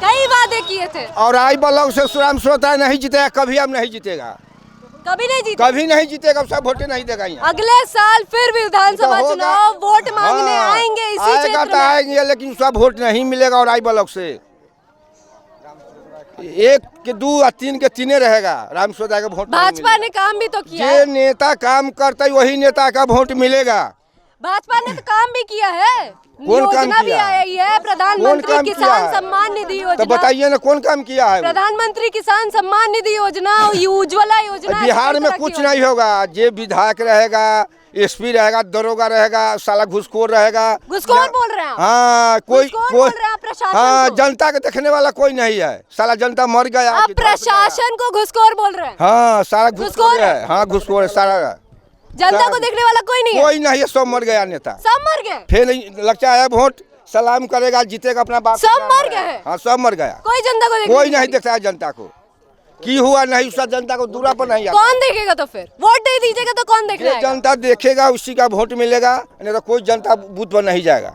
कई वादे किए थे और आई ब्लॉक से सुराम श्रोता नहीं जीतेगा, कभी अब नहीं जीतेगा, कभी नहीं जीते। कभी नहीं जीतेगा, सब वोटे नहीं देगा यहाँ। अगले साल फिर भी विधानसभा होगा। चुनाव वोट मांगने हाँ, आएंगे इसी आएगा क्षेत्र तो में। आएंगे, लेकिन सब वोट नहीं मिलेगा। और आई ब्लॉक से 1 के 2 और 3 के 3 रहेगा, राम श्रोता का वोट नहीं भाजपा मिलेगा। ने काम भी तो किया जे है। नेता काम करता है वही नेता का वोट मिलेगा। भाजपा ने तो काम भी किया है, कौन काम योजना भी किया? आई है, कौन प्रधानमंत्री काम किया किसान है? सम्मान निधि तो योजना, बताइए ना कौन काम किया है वो? प्रधानमंत्री किसान सम्मान निधि योजना, उज्ज्वला योजना। बिहार ऐसी में तरह की कुछ योजना। नहीं होगा। जे विधायक रहेगा, एसपी रहेगा, दरोगा रहेगा, साला घुसखोर रहेगा। घुसखोर बोल रहे हैं आप? हाँ, घुसखोर बोल रहे हैं आप प्रशासन हाँ, को? जनता के देखने वाला कोई नहीं है। साला जनता मर गया। आप प्रशासन को घुसखोर बोल रहे हैं? हाँ, सारा घुसखोर घुसखोर है? है। हाँ, घुसखोर है सारा। जनता को देखने वाला कोई नहीं है? कोई नहीं है, सब मर गया नेता। सब मर गए? फिर लगता है वोट सलाम करेगा, जीतेगा अपना बाप। सब मर गए हैं? हाँ, सब मर गया। कोई जनता को कोई नहीं देखता है जनता को, की हुआ नहीं उसका जनता को दूरा पर नहीं आता। कौन देखेगा? तो फिर वोट दे दीजिएगा तो कौन देखने जो आएगा? जनता देखेगा उसी का वोट मिलेगा, नहीं तो कोई जनता बूथ पर नहीं जाएगा।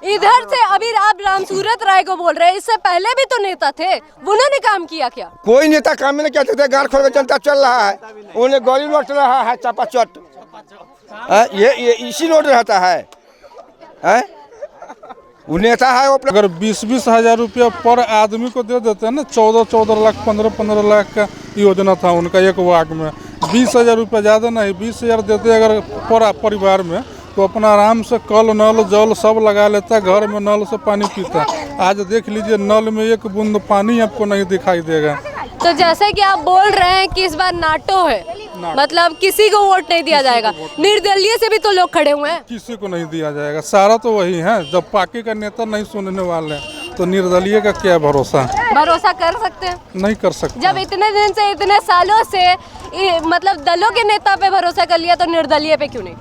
इधर से अभी आप रामसूरत राय को बोल रहे हैं, इससे पहले भी तो नेता थे, उन्होंने काम किया क्या? कोई नेता काम में नहीं क्या सकते। गाड़ खोल के जनता चल रहा है, उन्हें गली लौट रहा है चपाचट। ये इसी रोड रहता है। वो नेता है वो अपना। अगर 20-20 हज़ार रुपया पर आदमी को दे देते हैं ना, 14-14 लाख 15-15 लाख का योजना था उनका एक वार्ड में। 20,000 रुपया ज़्यादा नहीं, 20,000 देते अगर पर परिवार में, तो अपना आराम से कल नल जल सब लगा लेता, घर में नल से पानी पीता। आज देख लीजिए नल में एक बूंद पानी आपको नहीं दिखाई देगा। तो जैसे कि आप बोल रहे हैं कि इस बार नाटो है, मतलब किसी को वोट नहीं दिया जाएगा, निर्दलीय से भी तो लोग खड़े हुए हैं। किसी को नहीं दिया जाएगा, सारा तो वही है। जब पार्टी का नेता नहीं सुनने वाले हैं तो निर्दलीय का क्या भरोसा? भरोसा कर सकते हैं? नहीं कर सकते। जब इतने दिन से, इतने सालों से मतलब दलों के नेता पे भरोसा कर लिया, तो निर्दलीय पे क्यों नहीं?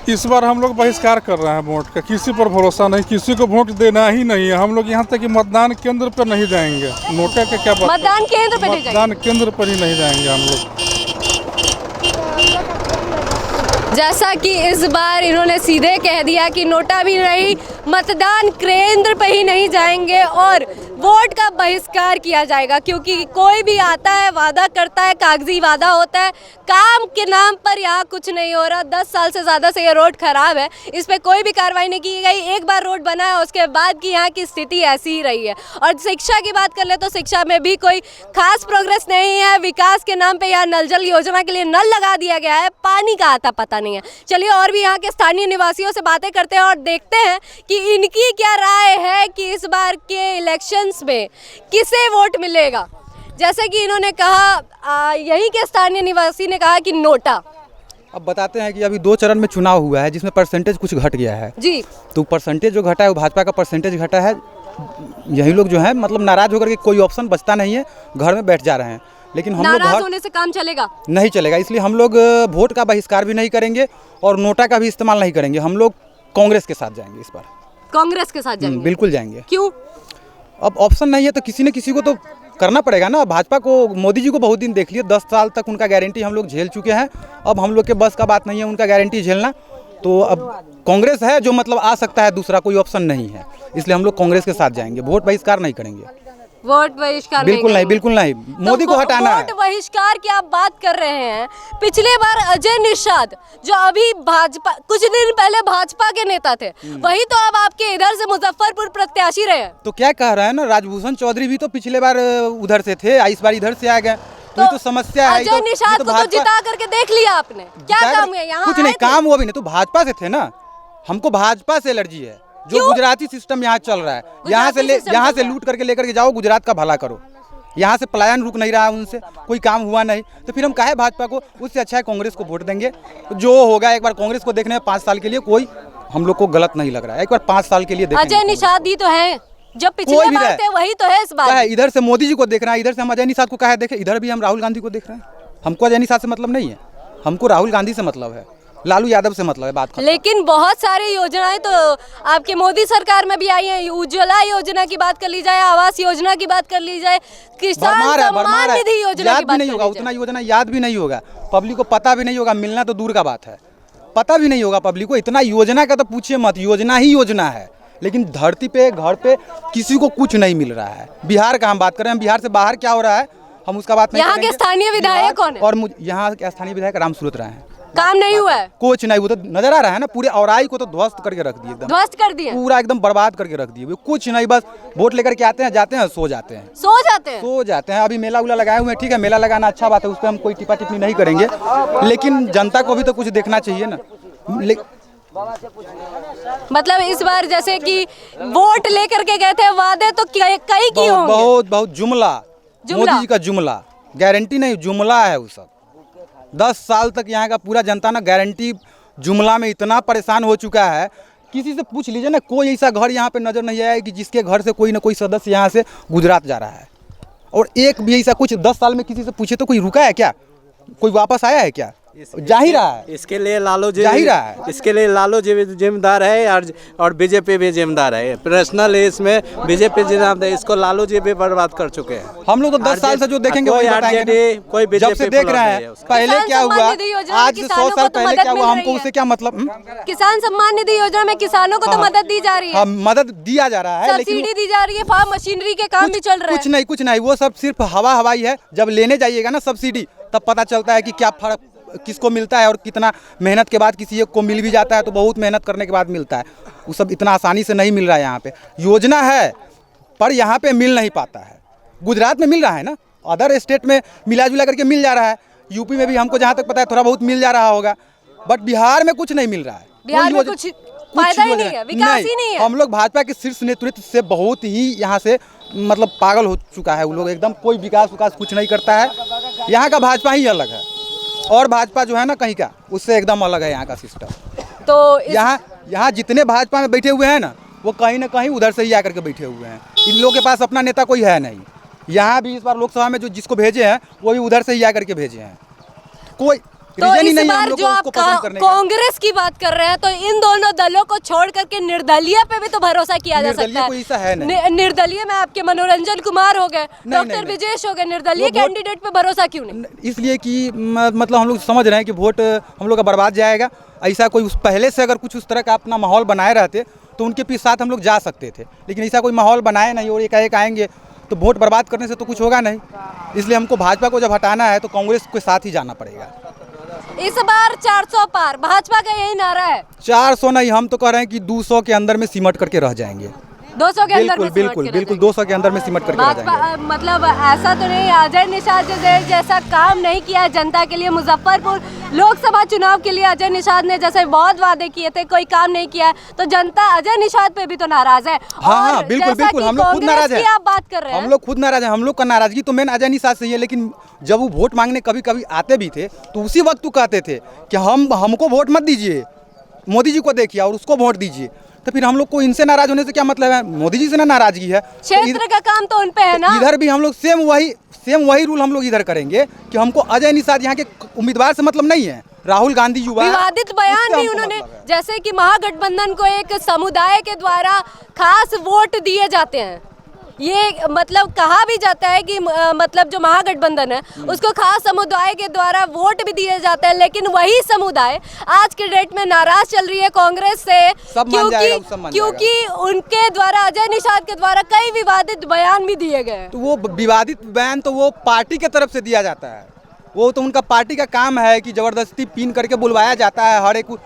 इस बार हम लोग बहिष्कार कर रहे हैं वोट का। किसी पर भरोसा नहीं, किसी को वोट देना ही नहीं है। हम लोग यहाँ तक कि मतदान केंद्र पर नहीं जाएंगे। नोटा के क्या बात? मतदान केंद्र पे नहीं जाएंगे? मतदान केंद्र पर ही नहीं जाएंगे हम लोग। जैसा कि इस बार इन्होंने सीधे कह दिया कि नोटा भी नहीं, मतदान केंद्र पे ही नहीं जाएंगे और वोट का बहिष्कार किया जाएगा, क्योंकि कोई भी आता है, वादा करता है, कागजी वादा होता है, काम के नाम पर यहाँ कुछ नहीं हो रहा। 10 साल से ज़्यादा से ये रोड खराब है, इस पर कोई भी कार्रवाई नहीं की गई। एक बार रोड बना है, उसके बाद की यहाँ की स्थिति ऐसी ही रही है। और शिक्षा की बात कर ले तो शिक्षा में भी कोई खास प्रोग्रेस नहीं है। विकास के नाम पर यहाँ नल जल योजना के लिए नल लगा दिया गया है, पानी का आता पता नहीं है। चलिए और भी यहाँ के स्थानीय निवासियों से बातें करते हैं और देखते हैं कि इनकी क्या राय है कि इस बार के इलेक्शंस में किसे वोट मिलेगा। जैसे कि इन्होंने कहा, यहीं के स्थानीय निवासी ने कहा कि नोटा। अब बताते हैं कि अभी 2 चरण में चुनाव हुआ है, जिसमें परसेंटेज कुछ घट गया है जी। तो परसेंटेज जो घटा है वो भाजपा का परसेंटेज घटा है। यही लोग जो है मतलब नाराज होकर के कोई ऑप्शन बचता नहीं है, घर में बैठ जा रहे हैं। लेकिन हम लोग नाराज होने से काम चलेगा नहीं चलेगा, इसलिए हम लोग वोट का बहिष्कार भी नहीं करेंगे और नोटा का भी इस्तेमाल नहीं करेंगे। हम लोग कांग्रेस के साथ जाएंगे इस बार। कांग्रेस के साथ जाएंगे? बिल्कुल जाएंगे। क्यों? अब ऑप्शन नहीं है तो किसी न किसी को तो करना पड़ेगा ना। भाजपा को, मोदी जी को बहुत दिन देख लिए, 10 साल तक उनका गारंटी हम लोग झेल चुके हैं। अब हम लोग के बस का बात नहीं है उनका गारंटी झेलना। तो अब कांग्रेस है जो मतलब आ सकता है, दूसरा कोई ऑप्शन नहीं है, इसलिए हम लोग कांग्रेस के साथ जाएंगे। वोट बहिष्कार नहीं करेंगे। वोट बहिष्कार बिल्कुल नहीं, बिल्कुल नहीं। मोदी को हटाना है। वोट बहिष्कार की आप बात कर रहे हैं। पिछले बार अजय निषाद, जो अभी भाजपा, कुछ दिन पहले भाजपा के नेता थे, वही तो अब आपके इधर से मुजफ्फरपुर प्रत्याशी रहे हैं। तो क्या कह रहा है ना, राजभूषण चौधरी भी तो पिछले बार उधर से थे, इस बार इधर से आ गए। तो समस्या है। अजय निषाद को तो जिता करके देख लिया आपने, क्या काम है यहाँ? कुछ नहीं, काम वो भी नहीं। तो भाजपा से थे ना, हमको भाजपा से एलर्जी है। जो गुजराती सिस्टम यहाँ चल रहा है, यहाँ से लूट करके लेकर के जाओ, गुजरात का भला करो। यहाँ से पलायन रुक नहीं रहा है, उनसे कोई काम हुआ नहीं, तो फिर हम काहे भाजपा को? उससे अच्छा है कांग्रेस को वोट देंगे। जो होगा एक बार कांग्रेस को देखने में 5 साल के लिए कोई हम लोग को गलत नहीं लग रहा है। एक बार 5 साल के लिए देखेंगे। अजय निषाद ही तो है, जब पिछले बार थे वही तो है इस बार। इधर से मोदी जी को देख रहे हैं, इधर से हम अजय निषाद को कहा देखे, इधर भी हम राहुल गांधी को देख रहे हैं। हमको अजय निषाद से मतलब नहीं है, हमको राहुल गांधी से मतलब है, लालू यादव से मतलब है बात। लेकिन बहुत सारी योजनाएं तो आपके मोदी सरकार में भी आई हैं। उज्ज्वला योजना की बात कर ली जाए, आवास योजना की बात कर ली जाए, किसान सम्मान निधि योजना की बात नहीं होगा, उतना योजना याद भी नहीं होगा, पब्लिक को पता भी नहीं होगा, मिलना तो दूर का बात है, पता भी नहीं होगा पब्लिक को। इतना योजना का तो पूछिए मत, योजना ही योजना है। लेकिन धरती पे घर पे किसी को कुछ नहीं मिल रहा है। बिहार का हम बात करें, हम बिहार से बाहर क्या हो रहा है हम उसका बात नहीं यहाँ करेंगे। के स्थानीय विधायक कौन है? और यहाँ के स्थानीय विधायक राम सूरत राय हैं। काम नहीं हुआ है, कुछ नहीं, वो तो नजर आ रहा है ना, पूरे औराई को तो ध्वस्त करके रख दिए, एकदम ध्वस्त कर दिए, पूरा एकदम बर्बाद करके रख दिए। कुछ नहीं, बस वोट लेकर के आते हैं, जाते हैं, सो जाते हैं, सो जाते हैं। अभी मेला उला लगाए हुए हैं, ठीक है, मेला लगाना अच्छा बात है, उस पर हम कोई टिप्पा टिप्पणी नहीं करेंगे, लेकिन जनता को भी तो कुछ देखना चाहिए ना। मतलब इस बार जैसे कि वोट लेकर के गए थे, वादे तो कई किए होंगे, बहुत जुमला, मोदी जी का जुमला, गारंटी नहीं, जुमला है वो सब। 10 साल तक यहाँ का पूरा जनता ना गारंटी जुमला में इतना परेशान हो चुका है। किसी से पूछ लीजिए ना, कोई ऐसा घर यहाँ पे नजर नहीं आया कि जिसके घर से कोई ना कोई सदस्य यहाँ से गुजरात जा रहा है। और एक भी ऐसा कुछ 10 साल में किसी से पूछे तो कोई रुका है क्या, कोई वापस आया है क्या? जा ही रहा है। इसके लिए लालू जी जा ही रहा है। इसके लिए लालू जी जिम्मेदार है और बीजेपी भी जिम्मेदार है। पर्सनल इसमें बीजेपी जिम्मेदार है, इसको लालू जी भी बर्बाद कर चुके हैं। हम लोग तो 10 साल से जो देखेंगे वही बताएंगे, कोई जब से देख रहे हैं। पहले क्या हुआ, आज से 100 साल पहले क्या हुआ, हमको उससे क्या मतलब? किसान सम्मान निधि योजना में किसानों को तो मदद दी जा रही है, मदद दिया जा रहा है, सब्सिडी दी जा रही है, फार्म मशीनरी के काम भी चल रहे हैं। कुछ नहीं, वो सब सिर्फ हवाई है। जब लेने जाइएगा ना सब्सिडी, तब पता चलता है कि क्या फर्क किसको मिलता है और कितना मेहनत के बाद किसी एक को मिल भी जाता है, तो बहुत मेहनत करने के बाद मिलता है। वो सब इतना आसानी से नहीं मिल रहा है। यहाँ पे योजना है पर यहाँ पे मिल नहीं पाता है। गुजरात में मिल रहा है ना, अदर स्टेट में मिला जुला करके मिल जा रहा है, यूपी में भी हमको जहाँ तक पता है थोड़ा बहुत मिल जा रहा होगा, बट बिहार में कुछ नहीं मिल रहा है। बिहार में कुछ फायदा ही नहीं है, विकास ही नहीं है। हम लोग भाजपा के शीर्ष नेतृत्व से बहुत ही यहाँ से मतलब पागल हो चुका है वो लोग, एकदम कोई विकास कुछ नहीं करता है। यहाँ का भाजपा ही अलग है और भाजपा जो है ना कहीं का, उससे एकदम अलग है यहाँ का सिस्टम। तो यहाँ जितने भाजपा में बैठे हुए हैं ना, वो कहीं ना कहीं उधर से ही आकर के बैठे हुए हैं। इन लोगों के पास अपना नेता कोई है नहीं। यहाँ भी इस बार लोकसभा में जो जिसको भेजे हैं वो भी उधर से ही आकर के भेजे हैं। कोई तो इस बार जो आप कांग्रेस की बात कर रहे हैं, तो इन दोनों दलों को छोड़ करके निर्दलीय पे भी तो भरोसा किया जा सकता है। निर्दलीय में आपके मनोरंजन कुमार हो गए, डॉक्टर विजेश हो गए, निर्दलीय कैंडिडेट पे भरोसा क्यों नहीं? इसलिए कि मतलब हम लोग समझ रहे हैं कि वोट हम लोग का बर्बाद जाएगा। ऐसा कोई पहले से अगर कुछ उस तरह का अपना माहौल बनाए रहते तो उनके पीछे साथ हम लोग जा सकते थे, लेकिन ऐसा कोई माहौल बनाए नहीं और एकाएक आएंगे तो वोट बर्बाद करने से तो कुछ होगा नहीं। इसलिए हमको भाजपा को जब हटाना है तो कांग्रेस के साथ ही जाना पड़ेगा। इस बार 400 पार, भाजपा का यही नारा है। 400 नहीं, हम तो कह रहे हैं कि 200 के अंदर में सिमट करके रह जाएंगे। 200 के अंदर में बिल्कुल 200 के अंदर में सिमट करके रह जाएंगे। मतलब ऐसा तो नहीं, अजय निषाद जैसा काम नहीं किया जनता के लिए। मुजफ्फरपुर लोकसभा चुनाव के लिए अजय निषाद ने जैसे बहुत वादे किए थे, कोई काम नहीं किया, तो जनता अजय निषाद पे भी तो नाराज है। हाँ, बिल्कुल हम लोग खुद नाराज है। आप बात कर रहे हैं, हम लोग खुद नाराज है। हम लोग का नाराजगी तो मेन अजय निषाद से ही है, लेकिन जब वो वोट मांगने कभी कभी आते भी थे तो उसी वक्त तो कहते थे कि हमको वोट मत दीजिए, मोदी जी को देखिए और उसको वोट दीजिए। तो फिर हम लोग को इनसे नाराज होने से क्या मतलब है? मोदी जी से ना नाराजगी है, क्षेत्र का काम तो उन पे है ना। इधर भी हम लोग सेम वही रूल हम लोग इधर करेंगे कि हमको अजय निषाद यहाँ के उम्मीदवार से मतलब नहीं है। राहुल गांधी युवा विवादित बयान भी उन्होंने, जैसे कि महागठबंधन को एक समुदाय के द्वारा खास वोट दिए जाते हैं, ये मतलब कहा भी जाता है कि मतलब जो महागठबंधन है उसको खास समुदाय के द्वारा वोट भी दिए जाते हैं, लेकिन वही समुदाय आज के डेट में नाराज चल रही है कांग्रेस से, क्योंकि उनके द्वारा अजय निषाद के द्वारा कई विवादित बयान भी दिए गए। तो वो विवादित बयान तो वो पार्टी के तरफ से दिया जाता है, वो तो उनका पार्टी का काम है कि जबरदस्ती पिन करके बुलवाया जाता है। हर एक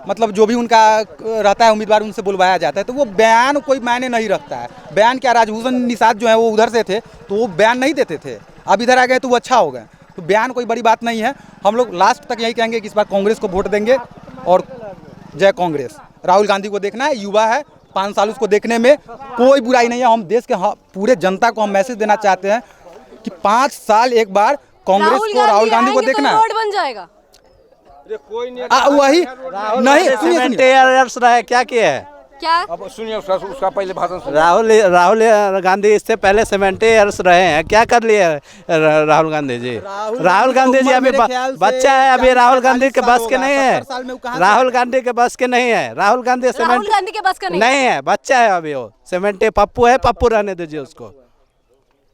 मतलब जो भी उनका रहता है उम्मीदवार, उनसे बुलवाया जाता है। तो वो बयान कोई मायने नहीं रखता है। बयान क्या, राजभूषण निषाद जो है वो उधर से थे तो वो बयान नहीं देते थे, अब इधर आ गए तो वो अच्छा हो गए। तो बयान कोई बड़ी बात नहीं है। हम लोग लास्ट तक यही कहेंगे कि इस बार कांग्रेस को वोट देंगे और जय कांग्रेस। राहुल गांधी को देखना है, युवा है, 5 साल उसको देखने में कोई बुराई नहीं है। हम देश के पूरे जनता को हम मैसेज देना चाहते हैं कि 5 साल एक बार कांग्रेस को, राहुल गांधी को देखना है। बन जाएगा वही नहीं, सुनिए क्या किया है, क्या अब सुनिए उसका पहले भाषण सुनिए। राहुल गांधी इससे पहले 70 ईयर्स रहे हैं, क्या कर लिए राहुल गांधी जी? राहुल गांधी जी अभी बच्चा है, अभी राहुल गांधी के बस के नहीं है। राहुल गांधी के बस के नहीं है। राहुल गांधी के बस का नहीं है, बच्चा है अभी वो। 70 पप्पू है, पप्पू रहने दीजिए उसको।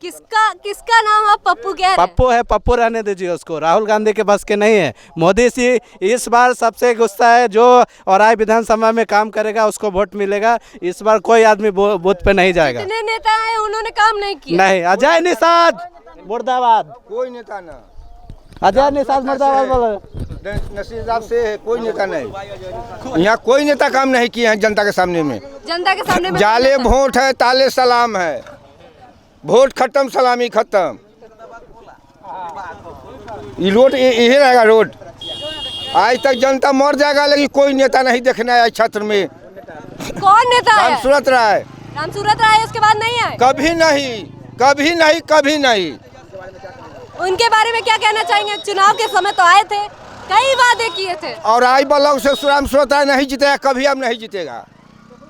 किसका नाम आप पप्पू कह रहे हैं? पप्पू है, पप्पू रहने दीजिए उसको। राहुल गांधी के बस के नहीं है। मोदी जी इस बार सबसे गुस्सा है, जो औराई विधानसभा में काम करेगा उसको वोट मिलेगा। इस बार कोई आदमी बूथ पे नहीं जाएगा। जितने नेता हैं उन्होंने काम नहीं किया। नहीं, अजय निषाद मुर्दाबाद, कोई नेता ना, अजय निषाद मुर्दाबाद बोलो। नसीब से कोई नेता नहीं, यहाँ कोई नेता काम नहीं किए हैं जनता के सामने में। जनता के सामने में जाले वोट है, ताले सलाम है, वोट खत्म सलामी खत्म। ये रोड यही रहेगा रोड, आज तक जनता मर जाएगा, लेकिन कोई नेता नहीं देखना है क्षेत्र में। कौन नेता है? रामसूरत राय। रामसूरत राय उसके बाद नहीं आए? कभी नहीं, कभी नहीं, कभी नहीं। उनके बारे में क्या कहना चाहेंगे? चुनाव के समय तो आए थे, कई वादे किए थे। और आई ब्लॉक से रामसूरत राय नहीं जीतेगा, कभी अब नहीं जीतेगा,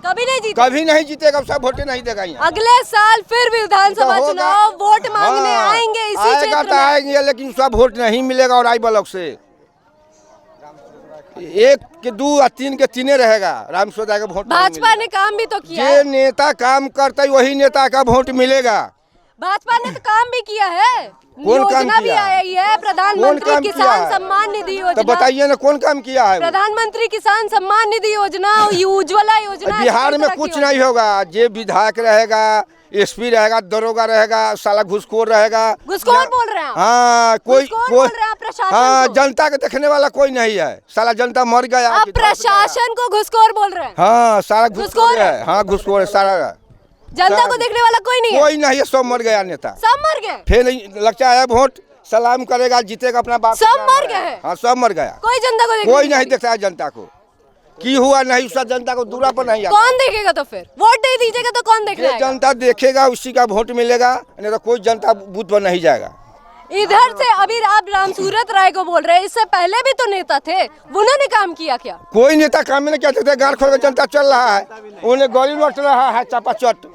कभी नहीं जीते, कभी नहीं जीतेगा, सब वोटे नहीं देगा यहाँ। अगले साल फिर भी विधानसभा होगा। चुनाव वोट मांगने हाँ, आएंगे इसी आएगा क्षेत्र तो में। आएंगे, लेकिन सब वोट नहीं मिलेगा। और आई ब्लॉक से 1 के 2 और 3 के 3 रहेगा, रामसूरत राय का वोट नहीं भाजपा मिलेगा। ने काम भी तो किया जे है। नेता काम करता है वही नेता का वोट मिलेगा। भाजपा ने तो काम भी किया है, कौन काम योजना भी किया? आई है, कौन प्रधानमंत्री काम किया किसान है? सम्मान निधि तो योजना। बताइए ना कौन काम किया है वो? प्रधानमंत्री किसान सम्मान निधि योजना, उज्ज्वला योजना। बिहार इस में तरह की कुछ योजना। नहीं होगा। जे विधायक रहेगा, एसपी रहेगा, दरोगा रहेगा, साला घुसखोर रहेगा। घुसखोर बोल रहे हैं आप? हाँ, कोई घुसखोर बोल रहे हैं आप प्रशासन हाँ, को? जनता के देखने वाला कोई नहीं है। साला जनता मर गया। आप कि धड़ से गया। प्रशासन को घुसखोर बोल रहे हैं? हाँ, सारा घुसखोर घुसखोर है? है। हाँ, घुसखोर है सारा। जनता को देखने वाला कोई नहीं है? कोई नहीं है, सब मर गया नेता। सब मर गए? फिर लगता है वोट सलाम करेगा, जीतेगा अपना बाप। सब मर गए हैं? हाँ, सब मर गया। कोई जनता को देखने कोई नहीं देखता है जनता को, की हुआ नहीं उसका जनता को दूरा पर नहीं आता। कौन देखेगा? तो फिर वोट दे दीजिएगा तो कौन देखने जो आएगा? जनता देखेगा उसी का वोट मिलेगा, नहीं तो कोई जनता बूथ पर नहीं जाएगा। इधर से अभी आप रामसूरत राय को बोल रहे हैं, इससे पहले भी तो नेता थे, उन्होंने काम किया क्या? कोई नेता काम नहीं क्या सकते। गाड़ खोल के जनता चल रहा है, उन्हें गोली लौट रहा है चापाचट।